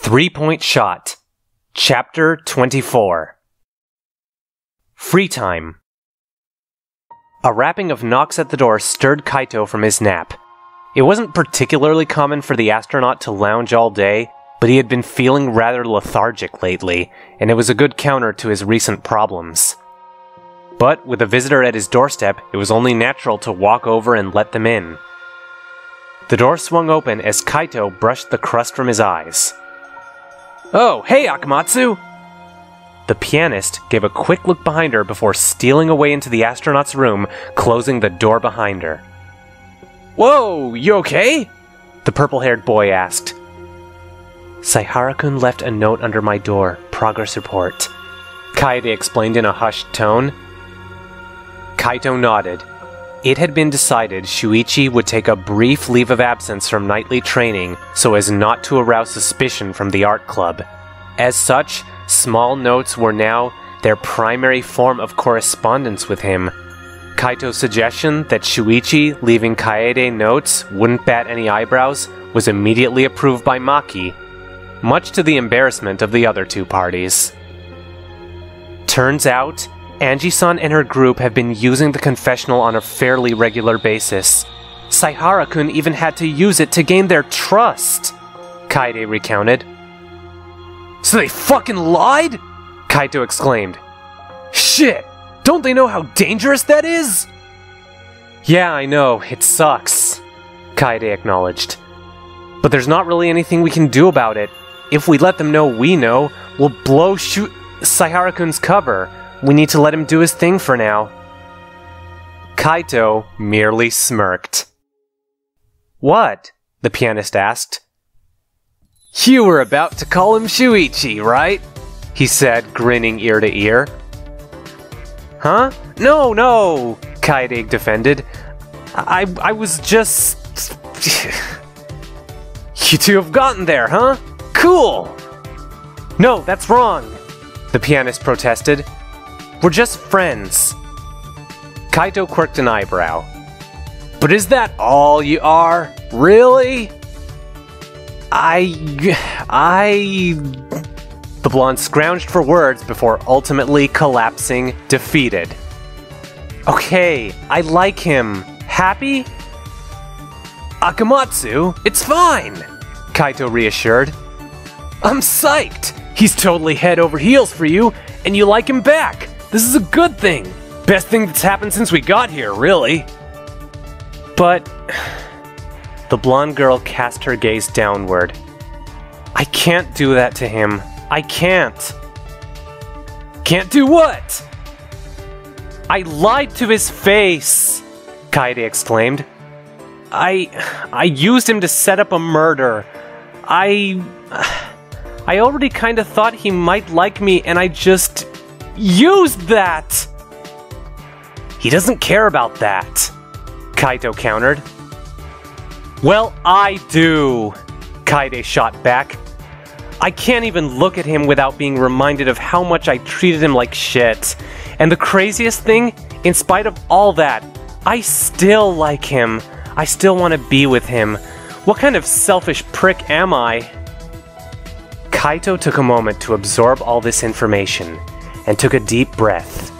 3-Point Shot, Chapter 24. Free Time. A rapping of knocks at the door stirred Kaito from his nap. It wasn't particularly common for the astronaut to lounge all day, but he had been feeling rather lethargic lately, and it was a good counter to his recent problems. But with a visitor at his doorstep, it was only natural to walk over and let them in. The door swung open as Kaito brushed the crust from his eyes. "Oh, hey Akamatsu!" The pianist gave a quick look behind her before stealing away into the astronaut's room, closing the door behind her. "Whoa, you okay?" the purple-haired boy asked. "Saihara-kun left a note under my door, progress report," Kaede explained in a hushed tone. Kaito nodded. It had been decided Shuichi would take a brief leave of absence from nightly training so as not to arouse suspicion from the art club. As such, small notes were now their primary form of correspondence with him. Kaito's suggestion that Shuichi leaving Kaede notes wouldn't bat any eyebrows was immediately approved by Maki, much to the embarrassment of the other two parties. Turns out, Angie-san and her group have been using the confessional on a fairly regular basis. Saihara-kun even had to use it to gain their trust, Kaede recounted. "So they fucking lied?" Kaito exclaimed. "Shit! Don't they know how dangerous that is?" "Yeah, I know, it sucks," Kaede acknowledged. "But there's not really anything we can do about it. If we let them know we know, we'll blow Saihara-kun's cover. We need to let him do his thing for now." Kaito merely smirked. "What?" the pianist asked. "You were about to call him Shuichi, right?" he said, grinning ear to ear. "Huh? No, Kaede defended. I was just... You two have gotten there, huh? Cool! "No, that's wrong," the pianist protested. "We're just friends." Kaito quirked an eyebrow. "But is that all you are? Really?" The blonde scrounged for words before ultimately collapsing, defeated. "Okay, I like him. Happy?" "Akamatsu, it's fine," Kaito reassured. "I'm psyched. He's totally head over heels for you, and you like him back. This is a good thing. Best thing that's happened since we got here, really." "But..." The blonde girl cast her gaze downward. "I can't do that to him. I can't." "Can't do what?" "I lied to his face," Kaede exclaimed. I used him to set up a murder. I already kinda thought he might like me, and I just used that!" "He doesn't care about that," Kaito countered. "Well, I do," Kaede shot back. "I can't even look at him without being reminded of how much I treated him like shit. And the craziest thing, in spite of all that, I still like him. I still want to be with him. What kind of selfish prick am I?" Kaito took a moment to absorb all this information, and took a deep breath.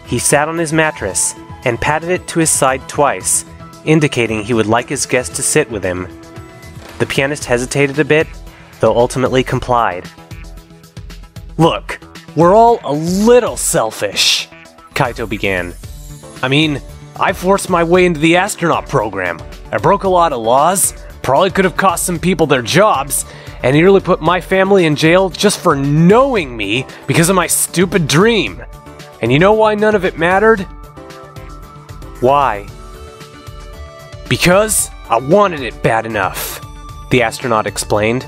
He sat on his mattress, and patted it to his side twice, indicating he would like his guest to sit with him. The pianist hesitated a bit, though ultimately complied. "Look, we're all a little selfish," Kaito began. "I mean, I forced my way into the astronaut program. I broke a lot of laws, probably could have cost some people their jobs, and nearly put my family in jail just for knowing me because of my stupid dream. And you know why none of it mattered?" "Why?" "Because I wanted it bad enough," the astronaut explained.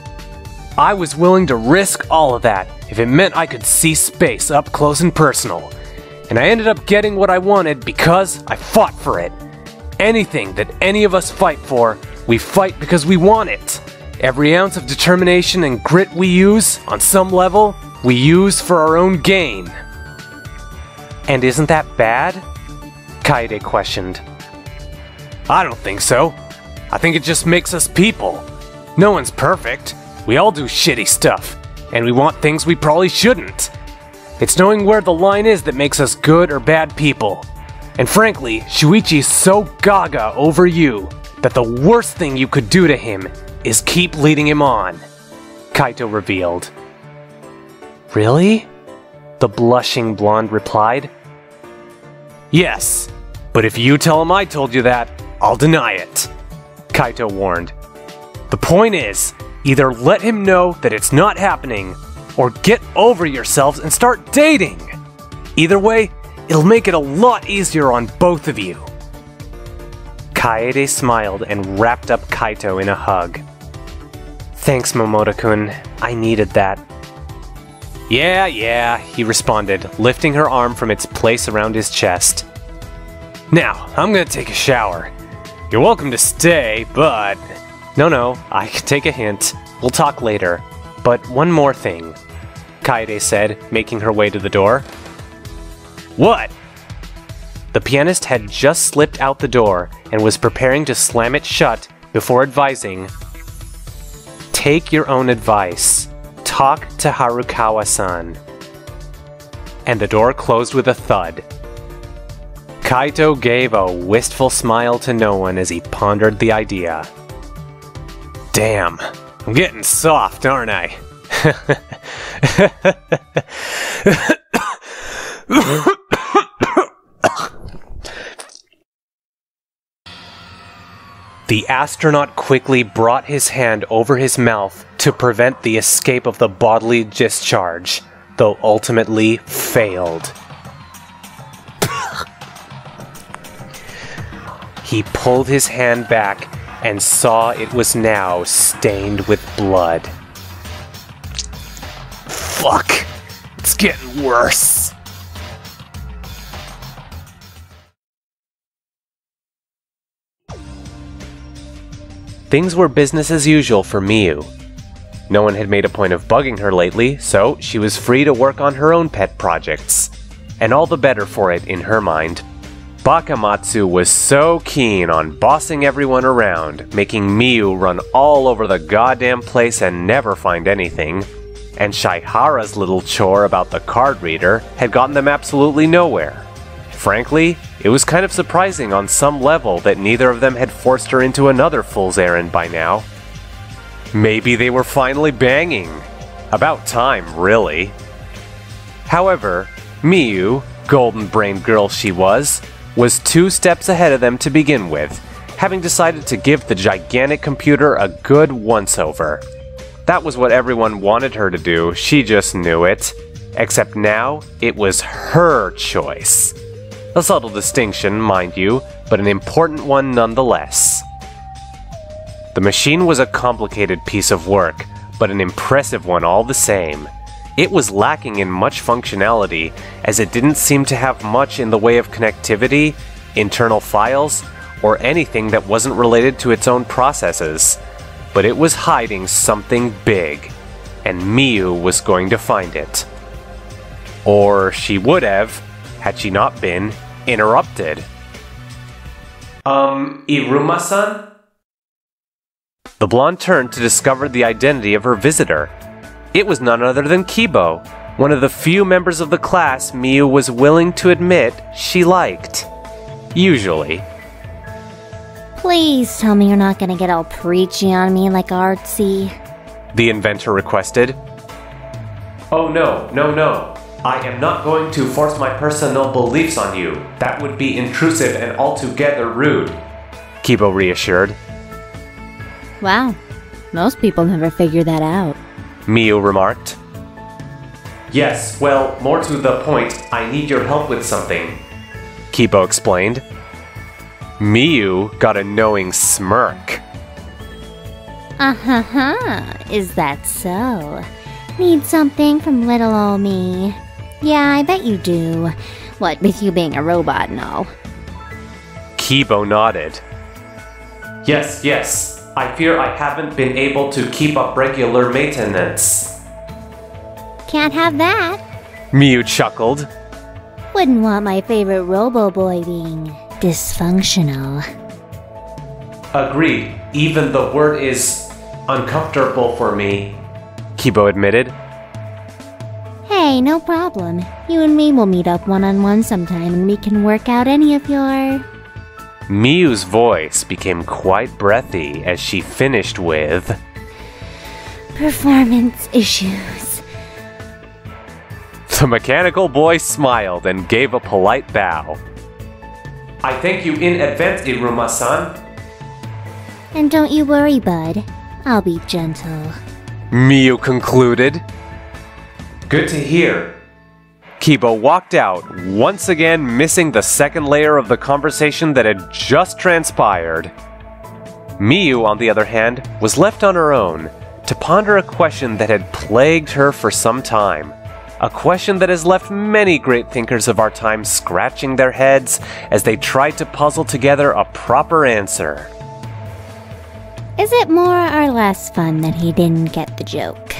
"I was willing to risk all of that if it meant I could see space up close and personal. And I ended up getting what I wanted because I fought for it. Anything that any of us fight for, we fight because we want it. Every ounce of determination and grit we use, on some level, we use for our own gain." "And isn't that bad?" Kaede questioned. "I don't think so. I think it just makes us people. No one's perfect. We all do shitty stuff, and we want things we probably shouldn't. It's knowing where the line is that makes us good or bad people. And frankly, Shuichi's so gaga over you that the worst thing you could do to him is keep leading him on, Kaito revealed. Really? The blushing blonde replied. Yes, but if you tell him I told you that, I'll deny it, Kaito warned. The point is, either let him know that it's not happening, or get over yourselves and start dating. Either way, it'll make it a lot easier on both of you. Kaede smiled and wrapped up Kaito in a hug. Thanks, Momoto-kun. I needed that. Yeah, he responded, lifting her arm from its place around his chest. Now, I'm gonna take a shower. You're welcome to stay, but... No, I can take a hint. We'll talk later. But one more thing, Kaede said, making her way to the door. What? The pianist had just slipped out the door and was preparing to slam it shut before advising, take your own advice. Talk to Harukawa-san. And the door closed with a thud. Kaito gave a wistful smile to no one as he pondered the idea. Damn, I'm getting soft, aren't I? The astronaut quickly brought his hand over his mouth to prevent the escape of the bodily discharge, though ultimately failed. He pulled his hand back and saw it was now stained with blood. Fuck! It's getting worse! Things were business as usual for Miyu. No one had made a point of bugging her lately, so she was free to work on her own pet projects. And all the better for it in her mind. Bakamatsu was so keen on bossing everyone around, making Miyu run all over the goddamn place and never find anything, and Shaihara's little chore about the card reader had gotten them absolutely nowhere. Frankly, it was kind of surprising on some level that neither of them had forced her into another fool's errand by now. Maybe they were finally banging. About time, really. However, Miyu, golden-brained girl she was 2 steps ahead of them to begin with, having decided to give the gigantic computer a good once-over. That was what everyone wanted her to do, she just knew it. Except now, it was her choice. A subtle distinction, mind you, but an important one nonetheless. The machine was a complicated piece of work, but an impressive one all the same. It was lacking in much functionality, as it didn't seem to have much in the way of connectivity, internal files, or anything that wasn't related to its own processes. But it was hiding something big, and Miyu was going to find it. Or she would have, had she not been interrupted. Iruma-san? The blonde turned to discover the identity of her visitor. It was none other than Kibo, one of the few members of the class Miyu was willing to admit she liked. Usually. Please tell me you're not gonna get all preachy on me like Artsy, the inventor requested. Oh no. I am not going to force my personal beliefs on you. That would be intrusive and altogether rude, Kibo reassured. Wow, most people never figure that out, Miyu remarked. Yes, well, more to the point, I need your help with something, Kibo explained. Miyu got a knowing smirk. Is that so? Need something from little ol' me? Yeah, I bet you do. What with you being a robot and all. Kibo nodded. Yes. I fear I haven't been able to keep up regular maintenance. Can't have that. Miyu chuckled. Wouldn't want my favorite robo-boy being dysfunctional. Agreed. Even the word is uncomfortable for me. Kibo admitted. Hey, no problem. You and me will meet up one-on-one sometime and we can work out any of your... Miyu's voice became quite breathy as she finished with... performance issues. The mechanical boy smiled and gave a polite bow. I thank you in advance, Iruma-san. And don't you worry, bud. I'll be gentle. Miyu concluded. Good to hear. Kibo walked out, once again missing the second layer of the conversation that had just transpired. Miyu, on the other hand, was left on her own to ponder a question that had plagued her for some time. A question that has left many great thinkers of our time scratching their heads as they tried to puzzle together a proper answer. Is it more or less fun that he didn't get the joke?